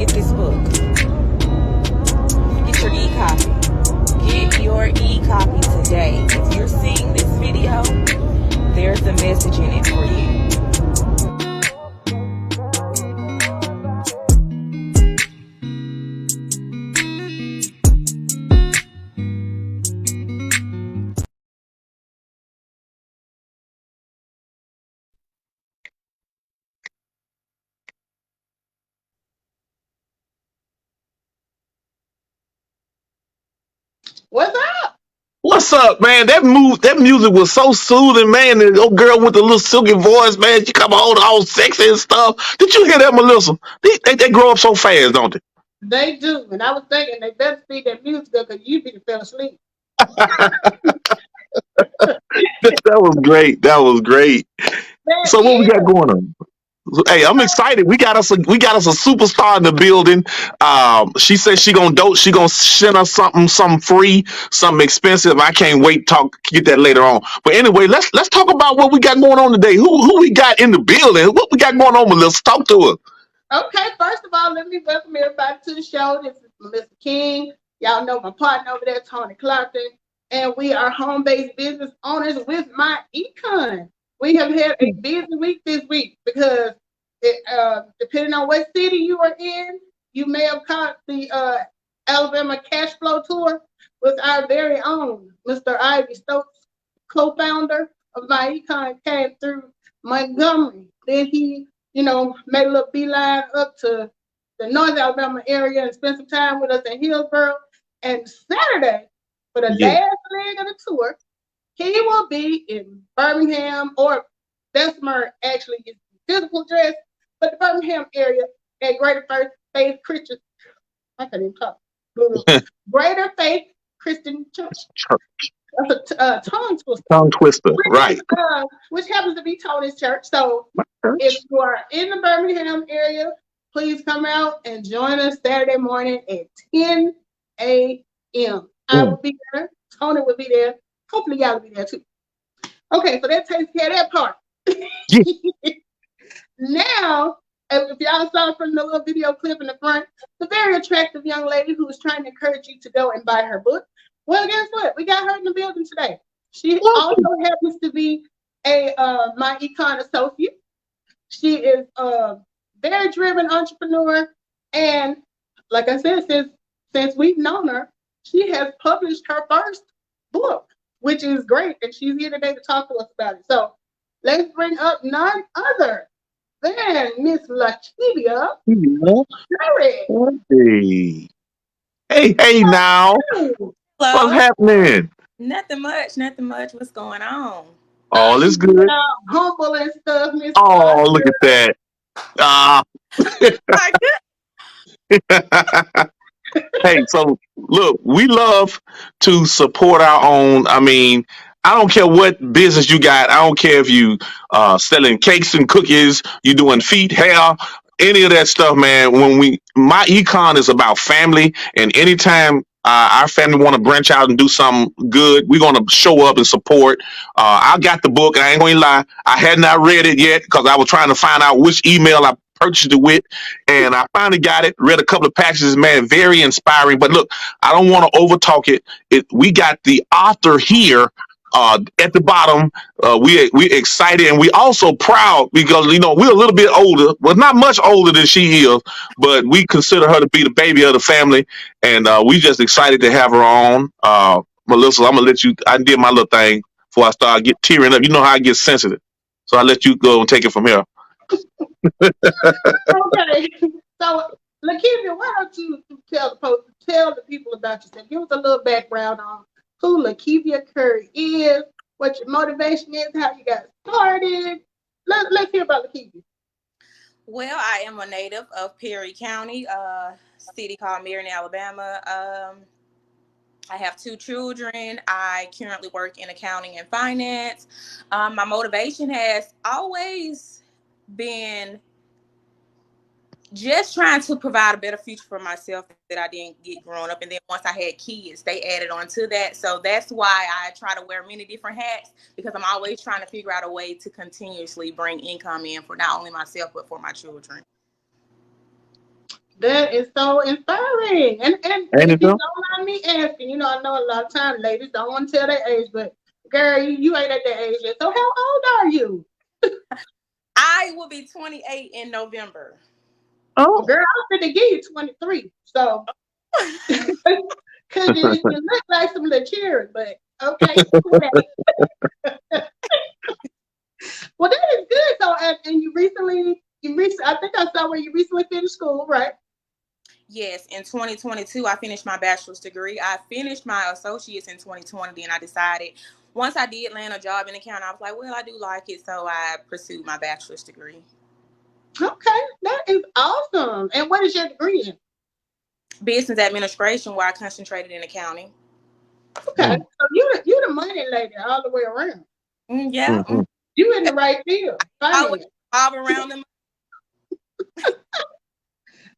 get this book. Get your e-copy. Get your e-copy today. If you're seeing this video, there's a message in it for you. What's up? What's up, man? That music was so soothing, man. The old girl with the little silky voice, man. She come on all sexy and stuff. Did you hear that, Melissa? They grow up so fast, don't they? They do. And I was thinking they better speed that music up because you be fell asleep. That was great. That was great. That So what we is. got going on? Hey, I'm excited. We got us a superstar in the building. She said she gonna send us something free, something expensive. I can't wait to get that later on. But anyway, let's talk about what we got going on today. Who we got in the building? What we got going on, Melissa? Talk to us. Okay, first of all, let me welcome everybody to the show. This is Melissa King. Y'all know my partner over there, Tony Clarkson. And we are home-based business owners with my econ. We have had a busy week this week because depending on what city you are in, you may have caught the Alabama Cash Flow Tour with our very own Mr. Ivy Stokes, co-founder of my econ, came through Montgomery. Then he made a little beeline up to the North Alabama area and spent some time with us in Hillsborough. And Saturday, for the last leg of the tour, he will be in Birmingham, or Bessemer actually is the physical address, but the Birmingham area at Greater Faith Christian. I can't even talk. Greater Faith Christian Church. That's a tongue twister. Tongue twister, right? Which happens to be Tony's church. So if you are in the Birmingham area, please come out and join us Saturday morning at 10 a.m. I will be there. Tony will be there. Hopefully y'all will be there too. Okay, so that takes care of that part. Now, if y'all saw from the little video clip in the front, the very attractive young lady who was trying to encourage you to go and buy her book. Well, guess what? We got her in the building today. She also happens to be a my econ associate. She is a very driven entrepreneur, and like I said, since we've known her, she has published her first book, which is great, and she's here today to talk to us about it. So let's bring up none other than Miss Lakeyvia Curry. Hey, now. Hello. What's happening? Nothing much. What's going on? All is good. Humble and stuff, Miss. Oh, look at that. Hey, so look, we love to support our own. I mean, I don't care what business you got. I don't care if you selling cakes and cookies, you doing feet, hair, any of that stuff, man. My econ is about family, and anytime our family want to branch out and do something good, we're gonna show up and support. I got the book. I ain't gonna lie. I had not read it yet because I was trying to find out which email I purchased it with, and I finally got it. Read a couple of passages, man, very inspiring. But look, I don't want to overtalk it. We got the author here at the bottom. We excited, and we also proud because we're a little bit older, well, not much older than she is, but we consider her to be the baby of the family, and we just excited to have her on. Melissa, I'm gonna let you. I did my little thing before I start tearing up. You know how I get sensitive, so I let you go and take it from here. Okay, so Lakeyvia, why don't you tell the people about yourself? Give us a little background on who Lakeyvia Curry is, what your motivation is, how you got started. Let's hear about Lakeyvia. Well, I am a native of Perry County, city called Marion, Alabama. I have 2 children. I currently work in accounting and finance. My motivation has always been just trying to provide a better future for myself that I didn't get growing up. And then once I had kids, they added on to that. So that's why I try to wear many different hats, because I'm always trying to figure out a way to continuously bring income in for not only myself, but for my children. That is so inspiring. And Ain't if it you though? don't mind me asking, I know a lot of times ladies don't want to tell their age, but girl, you ain't at that age yet. So how old are you? I will be 28 in November. Well, Oh. girl, I'm finna give you 23. So, because you look like some little cherry, but okay, 28. Well, that is good. So, and I think I saw where you recently finished school, right? Yes, in 2022, I finished my bachelor's degree. I finished my associates in 2020. Then I decided, once I did land a job in accounting, I was like, well, I do like it. So I pursued my bachelor's degree. Okay, that is awesome. And what is your degree in? Business administration, where I concentrated in accounting. Okay, so you the money lady all the way around. Yeah. Mm-hmm. You in the right field, I always finance. revolve around them.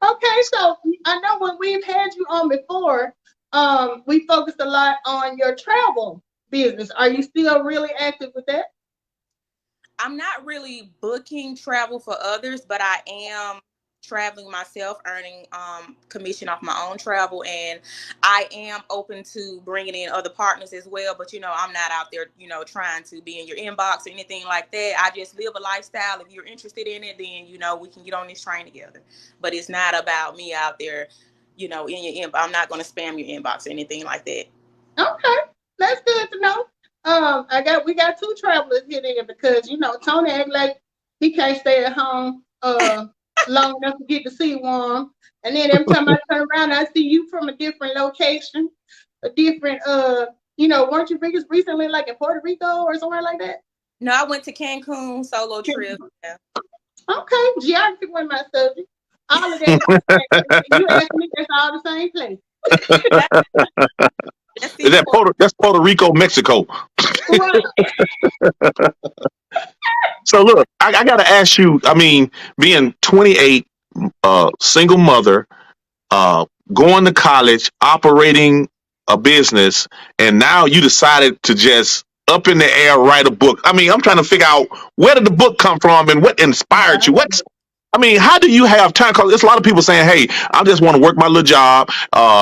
Okay, so I know when we've had you on before, we focused a lot on your travel business. Are you still really active with that? I'm not really booking travel for others, but I am traveling myself, earning commission off my own travel, and I am open to bringing in other partners as well. But I'm not out there, trying to be in your inbox or anything like that. I just live a lifestyle. If you're interested in it, then we can get on this train together. But it's not about me out there, in your inbox. I'm not going to spam your inbox or anything like that. Okay, that's good to know. We got two travelers here then because Tony act like he can't stay at home long enough to get to see one. And then every time I turn around, I see you from a different location, a different weren't you recently like in Puerto Rico or somewhere like that? No, I went to Cancun solo trip. Yeah. Okay, geography was my subject. All of that. You asked me, that's all the same place. That's Is that Seaport. That's Puerto Rico, Mexico? Right. So look, I got to ask you. I mean, being 28, single mother, uh, going to college, operating a business, and now you decided to just up in the air write a book. I mean, I'm trying to figure out where did the book come from and what inspired you. I mean, how do you have time? Because there's a lot of people saying, "Hey, I just want to work my little job,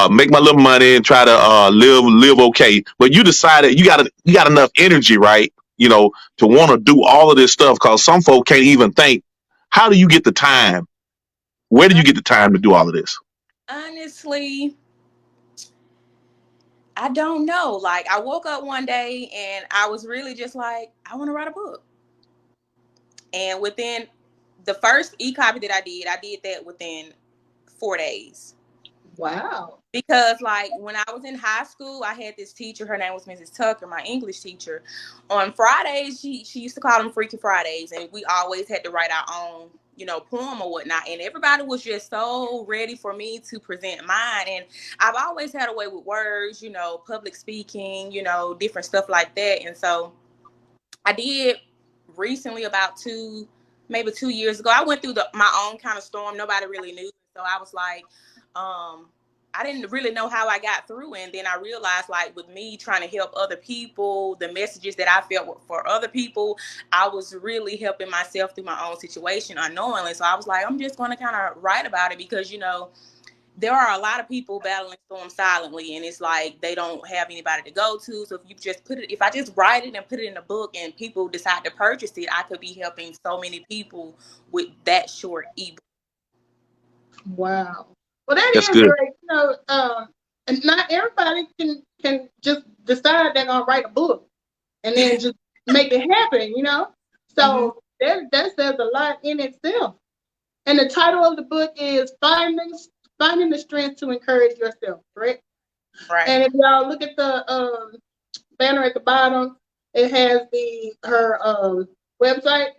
make my little money, and try to live okay." But you decided you got enough energy, right? To want to do all of this stuff. Because some folk can't even think. How do you get the time? Where do you get the time to do all of this? Honestly, I don't know. Like, I woke up one day and I was really just like, I want to write a book. And within the first e-copy that I did that within 4 days. Wow. Because, like, when I was in high school, I had this teacher. Her name was Mrs. Tucker, my English teacher. On Fridays, she used to call them Freaky Fridays, and we always had to write our own, poem or whatnot. And everybody was just so ready for me to present mine. And I've always had a way with words, public speaking, different stuff like that. And so I did recently, about maybe 2 years ago. I went through my own kind of storm. Nobody really knew. So I was like, I didn't really know how I got through. And then I realized, like, with me trying to help other people, the messages that I felt for other people, I was really helping myself through my own situation unknowingly. So I was like, I'm just going to kind of write about it because, there are a lot of people battling storms silently, and it's like they don't have anybody to go to. So if I just write it and put it in a book and people decide to purchase it, I could be helping so many people with that short ebook. Wow. Well, that That's is good. great. And not everybody can just decide they're gonna write a book and then just make it happen. Mm-hmm. So that says a lot in itself. And the title of the book is Finding the Strength to Encourage Yourself, correct? Right. And if y'all look at the banner at the bottom, it has her website,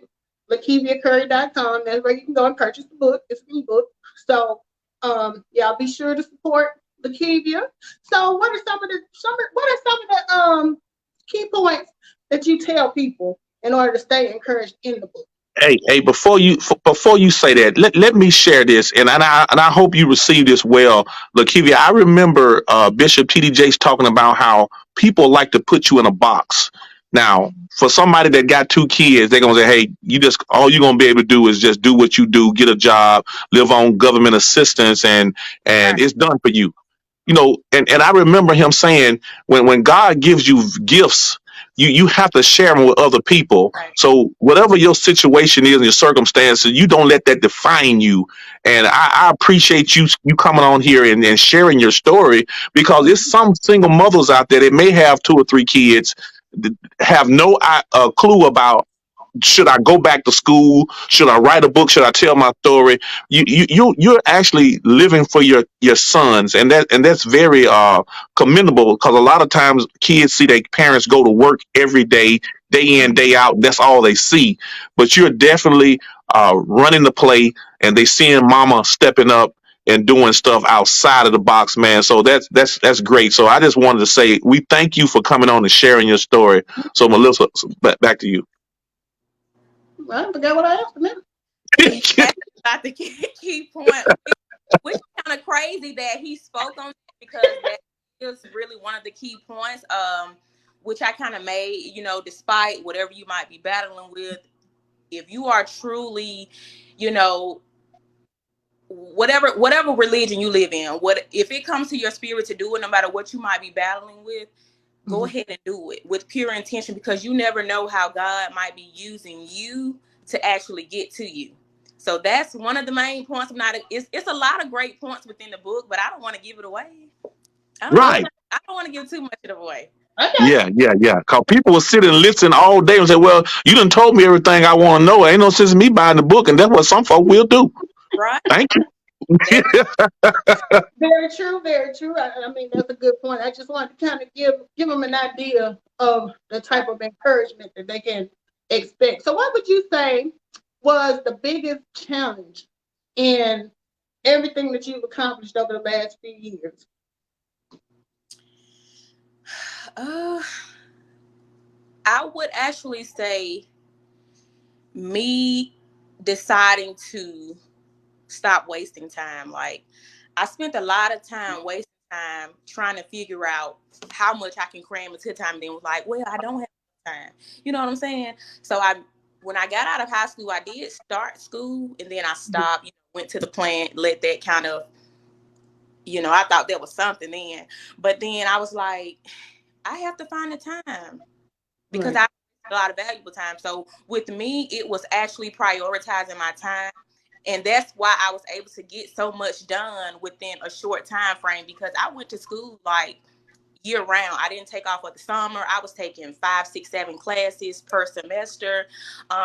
LakeyviaCurry.com. That's where you can go and purchase the book. It's an ebook. So y'all be sure to support Lakeyvia. So what are some of the key points that you tell people in order to stay encouraged in the book? Hey, before you say that, let me share this, and I hope you receive this well, Lakeyvia. I remember Bishop T.D. Jakes talking about how people like to put you in a box. Now, for somebody that got two kids, they're gonna say, "Hey, you just all you're gonna be able to do is just do what you do, get a job, live on government assistance, and Right. it's done for you." And I remember him saying, when God gives you gifts, you have to share them with other people. Right. So whatever your situation is and your circumstances, you don't let that define you. And I appreciate you coming on here and sharing your story, because there's some single mothers out there that may have two or three kids, have no clue about, should I go back to school? Should I write a book? Should I tell my story? You're actually living for your sons, and that's very commendable, because a lot of times kids see their parents go to work every day in, day out. That's all they see. But you're definitely running the play, and they seeing mama stepping up and doing stuff outside of the box, man. So that's great. So I just wanted to say we thank you for coming on and sharing your story. So Melissa, back to you. I forgot what I asked him. He asked about the key point, which is kind of crazy that he spoke on that, because that is really one of the key points. Which I kind of made, despite whatever you might be battling with, if you are truly, you know, whatever religion you live in, what if it comes to your spirit to do it, no matter what you might be battling with, go ahead and do it with pure intention, because you never know how God might be using you to actually get to you. So that's one of the main points. It's a lot of great points within the book, but I don't want to give it away. I don't want Right. I don't want to give too much of it away. Okay. Yeah. Cause people will sit and listen all day and say, "Well, you done told me everything I want to know. Ain't no sense in me buying the book." And that's what some folk will do. Right? Thank you. That Very true, very true. I mean, that's a good point. I just wanted to kind of give them an idea of the type of encouragement that they can expect. So, what would you say was the biggest challenge in everything that you've accomplished over the last few years? uh, I would actually say me deciding to stop wasting time. Like, I spent a lot of time wasting time trying to figure out how much I can cram into time. And then was like, well, I don't have time. You know what I'm saying? So when I got out of high school, I did start school, and then I stopped. Went to the plant, let that kind of, I thought there was something then, but then I was like, I have to find the time, because Right. I have a lot of valuable time. So with me, it was actually prioritizing my time. And that's why I was able to get so much done within a short time frame, because I went to school like year round. I didn't take off for the summer. I was taking 5, 6, 7 classes per semester,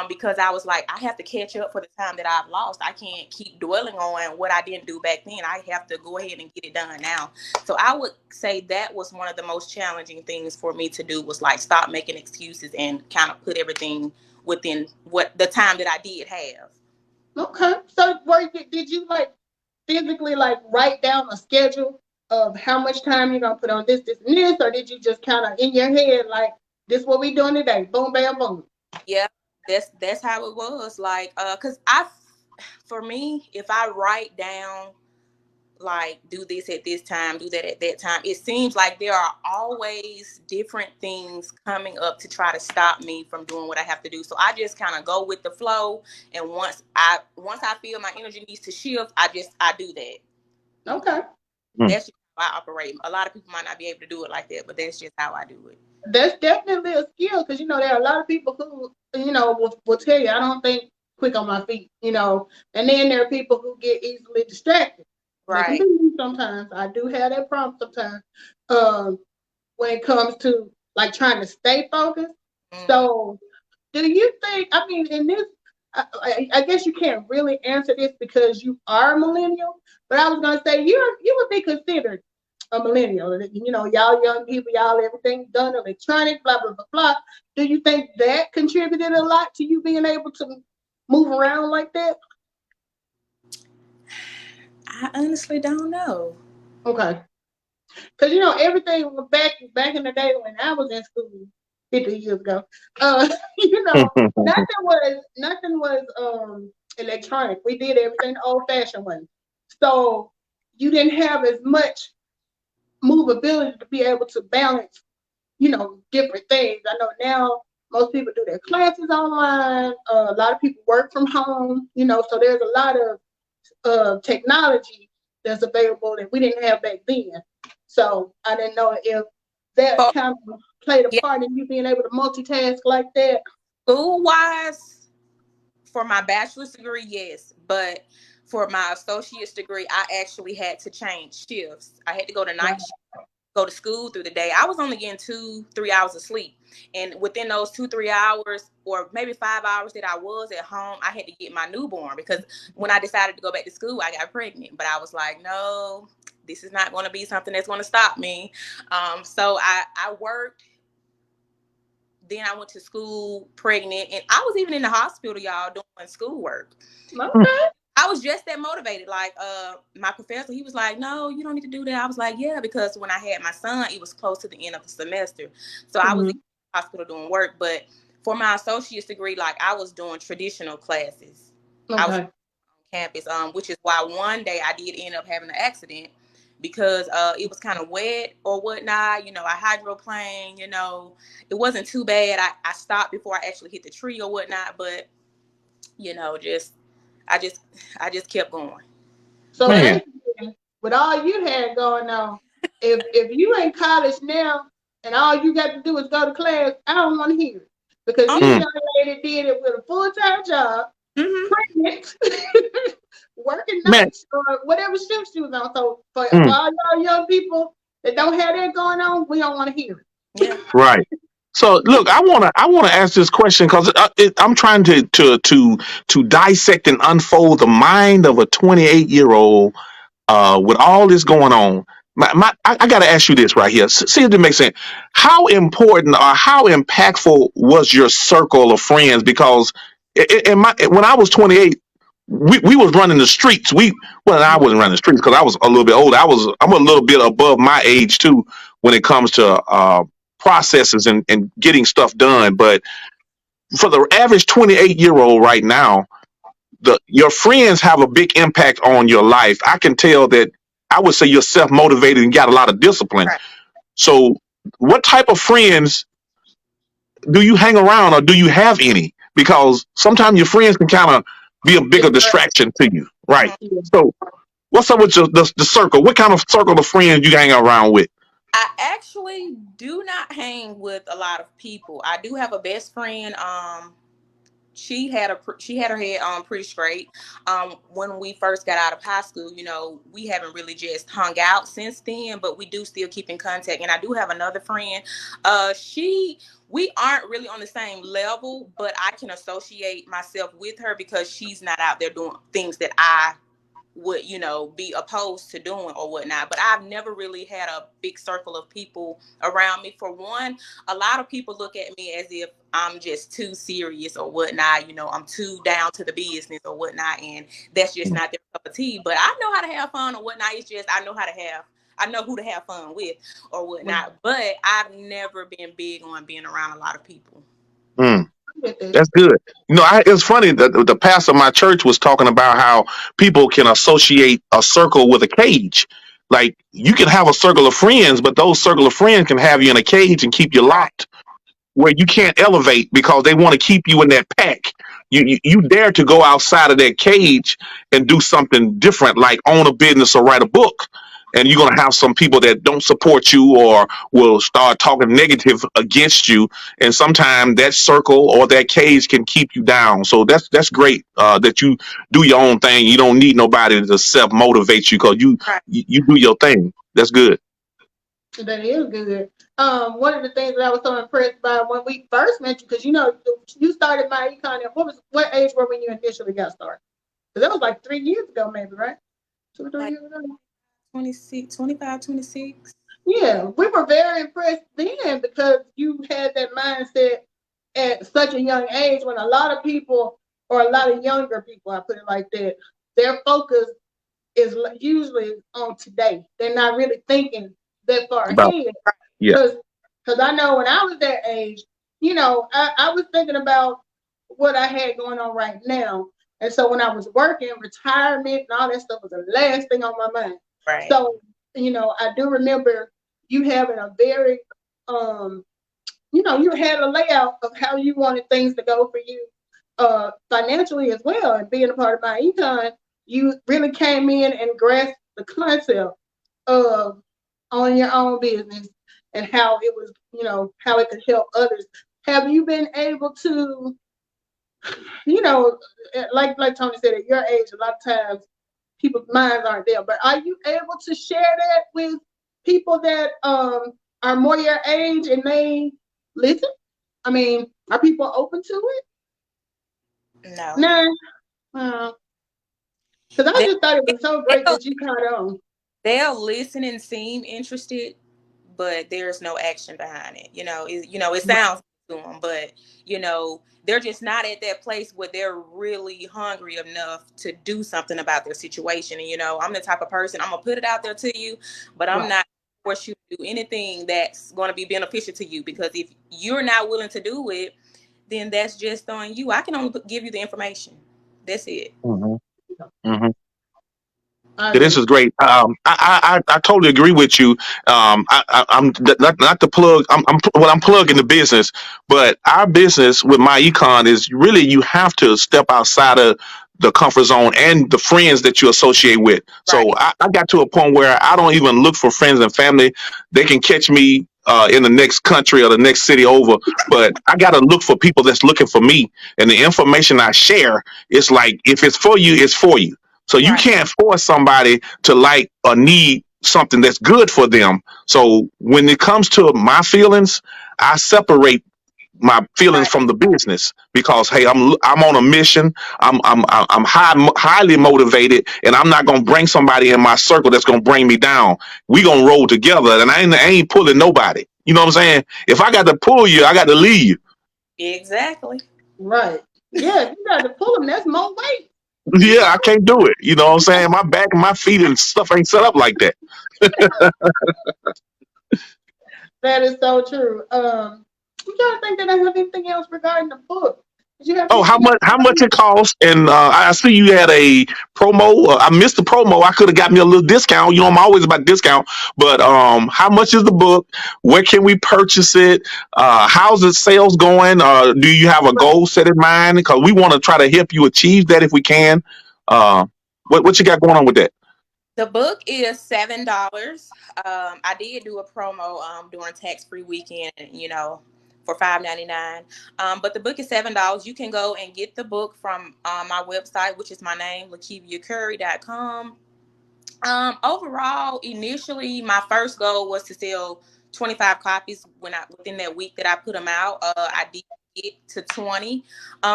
because I was like, I have to catch up for the time that I've lost. I can't keep dwelling on what I didn't do back then. I have to go ahead and get it done now. So I would say that was one of the most challenging things for me to do, was like stop making excuses and kind of put everything within what the time that I did have. Okay. So, did you like physically like write down a schedule of how much time you're gonna put on this, and this, or did you just kind of in your head like this what we doing today? Boom, bam, boom. Yeah, that's how it was. Like, cause for me, if I write down like do this at this time, do that at that time, it seems like there are always different things coming up to try to stop me from doing what I have to do. So I just kind of go with the flow, and once I feel my energy needs to shift, I do that. Okay. Mm. That's just how I operate. A lot of people might not be able to do it like that, but that's just how I do it. That's definitely a skill because there are a lot of people who will tell you I don't think quick on my feet, and then there are people who get easily distracted. They can Right. be me sometimes. I do have that problem sometimes um, when it comes to like trying to stay focused. Mm-hmm. So, do you think? I mean, in this, I guess you can't really answer this because you are a millennial. But I was gonna say you would be considered a millennial. Y'all young people, y'all everything done electronic, blah blah blah blah. Do you think that contributed a lot to you being able to move around like that? I honestly don't know. Okay, because everything was back in the day when I was in school 50 years ago. Nothing was electronic. We did everything the old fashioned way. So you didn't have as much movability to be able to balance different things. I know now most people do their classes online. A lot of people work from home, so there's a lot of technology that's available that we didn't have back then. So I didn't know if that For, kind of played a yeah, part in you being able to multitask like that. school wise, for my bachelor's degree, yes, but for my associate's degree, I actually had to change shifts. I had to go to night shift, go to school through the day. I was only getting 2-3 hours of sleep, and within those 2-3 hours, or maybe 5 hours that I was at home, I had to get my newborn, because when I decided to go back to school, I got pregnant. But I was like, no, this is not going to be something that's going to stop me. So I worked. Then I went to school pregnant, and I was even in the hospital, y'all, doing schoolwork. Okay. I was just that motivated. Like, my professor, he was like, no, you don't need to do that. I was like, yeah, because when I had my son, it was close to the end of the semester. So I was in Mm-hmm. the hospital doing work. But for my associate's degree, like, I was doing traditional classes. I was on Okay. campus, which is why one day I did end up having an accident, because it was kind of wet or whatnot. I hydroplaned, it wasn't too bad. I stopped before I actually hit the tree or whatnot, but, just I just I just kept going. So But Man, basically, with all you had going on, if you in college now and all you got to do is go to class, I don't want to hear it. Because um, this mm, young lady did it with a full-time job, mhm. pregnant, working man, nights or whatever shift she was on. So for mm, all y'all young people that don't have that going on, we don't want to hear it. Yeah. right. So look, I wanna ask this question because I'm trying to dissect and unfold the mind of a 28-year-old with all this going on. I got to ask you this right here. See if it makes sense. How important or how impactful was your circle of friends? Because when I was 28, we was running the streets. I wasn't running the streets because I was a little bit older. I'm a little bit above my age too when it comes to processes and getting stuff done. But for the average 28-year-old right now, your friends have a big impact on your life. I can tell that I would say you're self motivated and got a lot of discipline. Right. So, what type of friends do you hang around, or do you have any? Because sometimes your friends can kind of be a bigger distraction to you, right? Mhm. Yeah. So, what's up with the circle? What kind of circle of friends you hang around with? I actually do not hang with a lot of people. I do have a best friend. She had her head on pretty straight. When we first got out of high school, we haven't really just hung out since then, but we do still keep in contact. And I do have another friend. She We aren't really on the same level, but I can associate myself with her because she's not out there doing things that I would be opposed to doing or whatnot. But I've never really had a big circle of people around me. For one, a lot of people look at me as if I'm just too serious or whatnot. I'm too down to the business or whatnot, and that's just not their cup of tea. But I know how to have fun or whatnot. It's just I know who to have fun with or whatnot. But I've never been big on being around a lot of people. Mm. Get that. That's good. It's funny that the pastor of my church was talking about how people can associate a circle with a cage. Like you can have a circle of friends, but those circle of friends can have you in a cage and keep you Right. locked where you can't elevate because they want to keep you in that pack. You dare to go outside of that cage and do something different, like own a business or write a book. And you're gonna have some people that don't support you or will start talking negative against you. And sometimes that circle or that cage can keep you down. So that's great that you do your own thing. You don't need nobody to self motivate you because Right. you do your thing. That's good. That is good. One of the things that I was so impressed by when we first met you, because you started my econ at what age were when you initially got started? Because that was like 3 years ago, maybe, right? 2 or 3 Like years ago. 26, 25, 26. Yeah, we were very impressed then because you had that mindset at such a young age when a lot of people, or a lot of younger people, I put it like that, their focus is usually on today. They're not really thinking that far About ahead. yeah. Because I know when I was that age, I was thinking about what I had going on right now. And so when I was working, retirement and all that stuff was the last thing on my mind. Right. So, I do remember you having a very you had a layout of how you wanted things to go for you financially as well. And being a part of my econ, you really came in and grasped the concept of owning your own business and how it was, how it could help others. Have you been able to, you know, like Tony said, at your age, a lot of times people's minds aren't there. But are you able to share that with people that are more your age and they listen? I mean, are people open to it? No. Nah. Because I They, just thought it was so great they'll, that you caught on. they'll listen and seem interested, but there's no action behind it. It sounds to them, but they're just not at that place where they're really hungry enough to do something about their situation. And I'm the type of person, I'm gonna put it out there to you, but I'm Right. not force you to do anything that's going to be beneficial to you, because if you're not willing to do it, then that's just on you. I can only give you the information. That's it. Hmm. Hmm. I Yeah, this agree. is great. I totally agree with you. I'm not the plug. I'm plugging the business, but our business with my econ is really you have to step outside of the comfort zone and the friends that you associate with. So Right. I got to a point where I don't even look for friends and family. They can catch me in the next country or the next city over, but I got to look for people that's looking for me. And the information I share, it's like if it's for you, it's for you. So you Right. can't force somebody to like or need something that's good for them. So when it comes to my feelings, I separate my feelings Right. from the business because hey, I'm on a mission. I'm highly motivated, and I'm not gonna bring somebody in my circle that's gonna bring me down. We gonna roll together, and I ain't pulling nobody. You know what I'm saying? If I got to pull you, I got to leave you. Exactly. Right. Yeah, if you got to pull them, that's more weight. Yeah, I can't do it. You know what I'm saying? My back and my feet and stuff ain't set up like that. That is so true. I'm trying to think that I have anything else regarding the book. Did you have Oh, how anything else much? How regarding much the it book? costs? And I see you had a promo. I missed the promo. I could have got me a little discount. You know, I'm always about discount. But how much is the book? Where can we purchase it? How's the sales going? Do you have a Right. goal set in mind? Because we want to try to help you achieve that if we can. Uh, what you got going on with that? The book is $7. I did do a promo during tax free weekend, for $5.99. But the book is $7. You can go and get the book from my website, which is my name, LakeyviaCurry.com. Overall, initially, my first goal was to sell 25 copies within that week that I put them out. I did get to 20.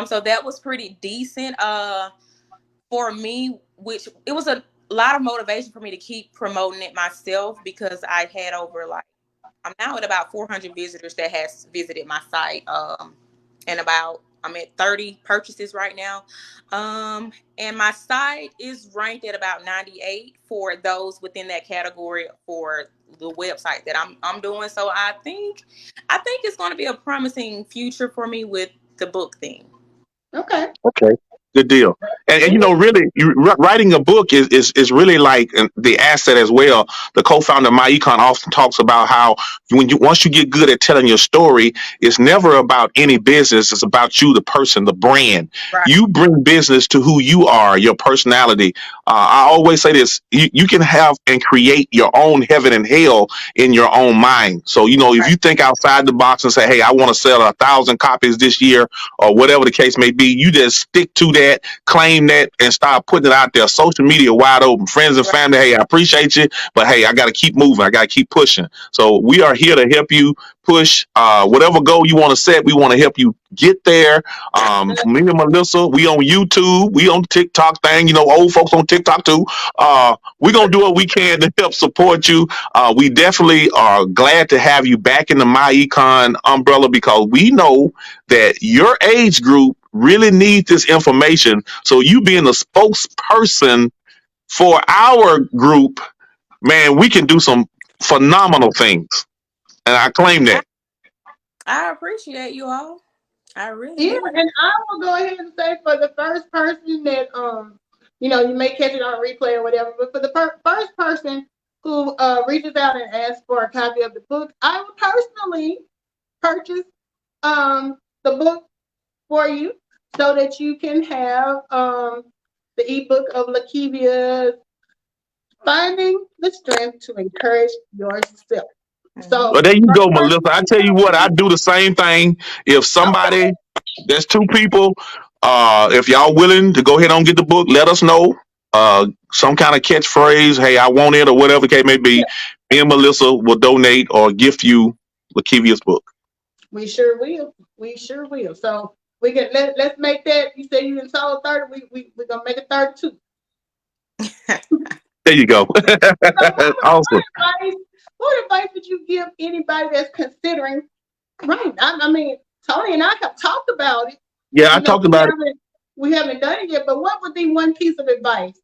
So that was pretty decent. For me, which it was a lot of motivation for me to keep promoting it myself, because I had over, like, I'm now at about 400 visitors that has visited my site, and I'm at 30 purchases right now, and my site is ranked at about 98 for those within that category for the website that I'm doing. So I think it's going to be a promising future for me with the book thing. Okay. Okay, good deal. And Yeah. really, writing a book is really like the asset as well. The co-founder of MyEcon often talks about how once you get good at telling your story, it's never about any business. It's about you, the person, the brand. Right. You bring business to who you are, your personality. I always say this: you can have and create your own heaven and hell in your own mind. So if Right. you think outside the box and say, "Hey, I want to sell 1,000 copies this year," or whatever the case may be, you just stick to that, claim that, and start putting it out there. Social media wide open. Friends and Right. family, hey, I appreciate you, but hey, I got to keep moving. I got to keep pushing. So we are here to help you push whatever goal you want to set. We want to help you get there. Me and Melissa, we on YouTube, we on TikTok thing. Old folks on TikTok too. We gonna do what we can to help support you. We definitely are glad to have you back in the My Econ umbrella because we know that your age group really need this information. So you being a spokesperson for our group, man, we can do some phenomenal things. And I claim I, that. I appreciate you all. I really Yeah, do. and I will go ahead and say for the first person that you may catch it on replay or whatever, but for the first person who reaches out and asks for a copy of the book, I will purchase the book for you so that you can have the ebook of Lakeyvia's Finding the Strength to Encourage Yourself. Mhm. So Well, there you for go, the person Melissa. I who tell you what, I knows, do the same thing. If okay, somebody, there's two people, if y'all willing to go ahead and get the book, let us know. Some kind of catchphrase, hey, I want it, or whatever the case may yeah, be. Me and Melissa will donate or gift you Lakevia's book. we sure will. We sure will. So we can let's make that. You say you in sold 30, we're gonna make it 32. There you go. So what Awesome. advice would you give anybody that's considering, right? I mean, Tony and I have talked about it. Yeah, I You know, talked about it. we haven't done it yet, but what would be one piece of advice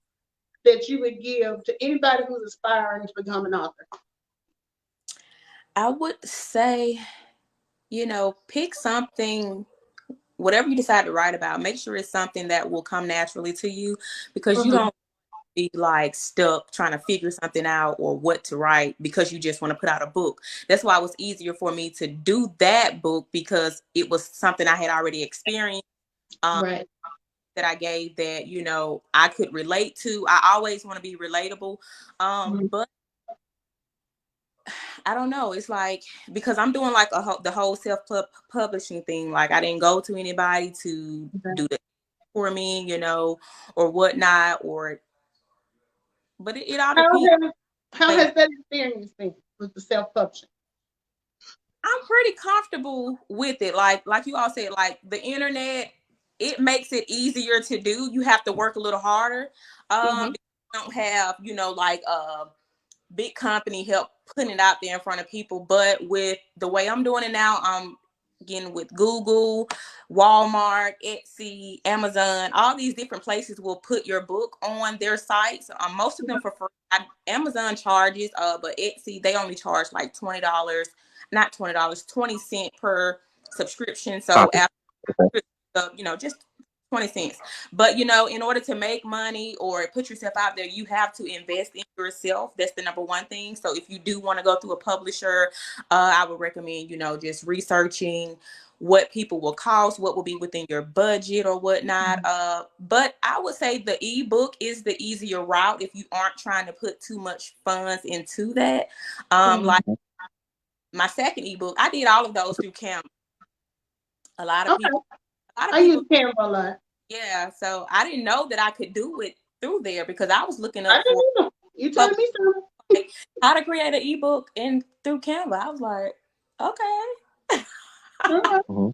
that you would give to anybody who's aspiring to become an author? I would say, pick something, whatever you decide to write about, make sure it's something that will come naturally to you, because you Mm-hmm. don't be like stuck trying to figure something out or what to write because you just want to put out a book. That's why it was easier for me to do that book, because it was something I had already experienced, um, Right. that I gave that, I could relate to. I always want to be relatable. Mm-hmm. But I don't know. It's like, because I'm doing like the whole self publishing thing. Like, I didn't go to anybody to Okay. do that for me, or whatnot, but it all How depends. how Like, has that experience been with the self publishing? I'm pretty comfortable with it. Like you all said, like the internet, it makes it easier to do. You have to work a little harder. Mm-hmm. You don't have, like big company help putting it out there in front of people. But with the way I'm doing it now, I'm getting with Google, Walmart, Etsy, Amazon, all these different places will put your book on their sites. Most of them for free. Amazon charges, but Etsy, they only charge like $20, not $20, 20 cents per subscription. So Copy. after, Okay. just 20 cents. But, in order to make money or put yourself out there, you have to invest in yourself. That's the number one thing. So if you do want to go through a publisher, I would recommend, just researching what people will cost, what will be within your budget or whatnot. But I would say the ebook is the easier route if you aren't trying to put too much funds into that. Mm-hmm. Like my second ebook, I did all of those through Canva. A lot of Okay. people, a lot of I use people Canva a lot. Yeah, so I didn't know that I could do it through there, because I was looking I up for didn't know. You tell public, me something. like, how to create an ebook and through Canva. I was like, okay, Okay. Mhm.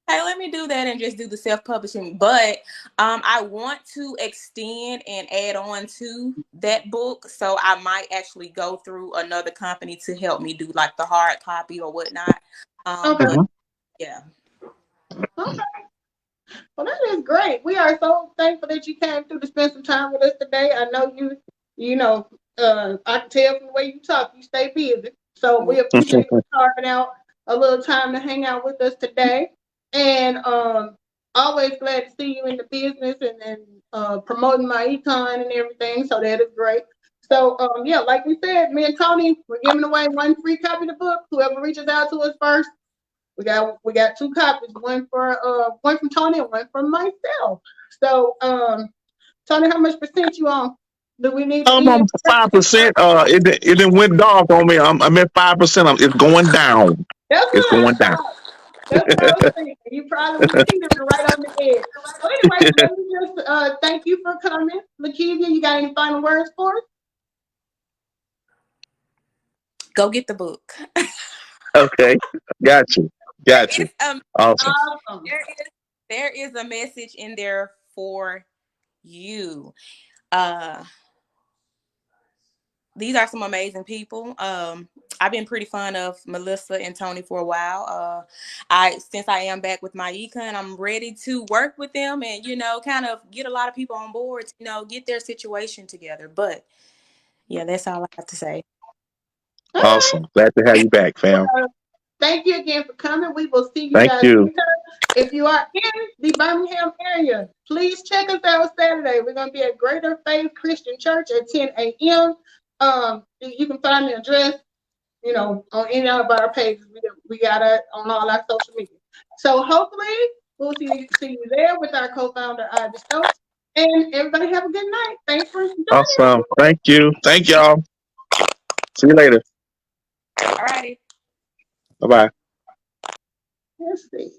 hey, let me do that and just do the self-publishing. But I want to extend and add on to that book, so I might actually go through another company to help me do like the hard copy or whatnot. Okay. But Mhm. yeah. Okay. Well, that is great. We are so thankful that you came through to spend some time with us today. I know you know, I can tell from the way you talk, you stay busy. So we appreciate you carving out a little time to hang out with us today. And always glad to see you in the business and promoting my econ and everything. So that is great. So yeah, like we said, me and Tony, we're giving away one free copy of the book. Whoever reaches out to us first, we got two copies, one from Tony and one from myself. So Tony, how much percent you on? Do we need to I'm end? 5%. It didn't went dark on me. I'm at 5%. It's going down. That's It's what I going down. thought. That's what I was thinking. You probably was teetering right on the edge. So anyway, let me just thank you for coming. Lakeyvia, you got any final words for us? Go get the book. Okay. Got you. There Got is you. Awesome. Awesome. there is there is a message in there for you. Uh these are some amazing people. I've been pretty fond of Melissa and Tony for a while. Since I am back with my econ, I'm ready to work with them and, kind of get a lot of people on board, get their situation together. But yeah, that's all I have to say. All right. Awesome. Glad to have you back, fam. Well, thank you again for coming. We will see you Thank guys you. later. If you are in the Birmingham area, please check us out Saturday. We're going to be at Greater Faith Christian Church at 10 a.m. You can find the address on any of our pages. We got it on all our social media. So hopefully we'll see you there with our co-founder, Ivy Stokes. And everybody have a good night. Thanks for joining Awesome. us. Thank you. Thank y'all. See you later. All righty. Bye bye. Let's see.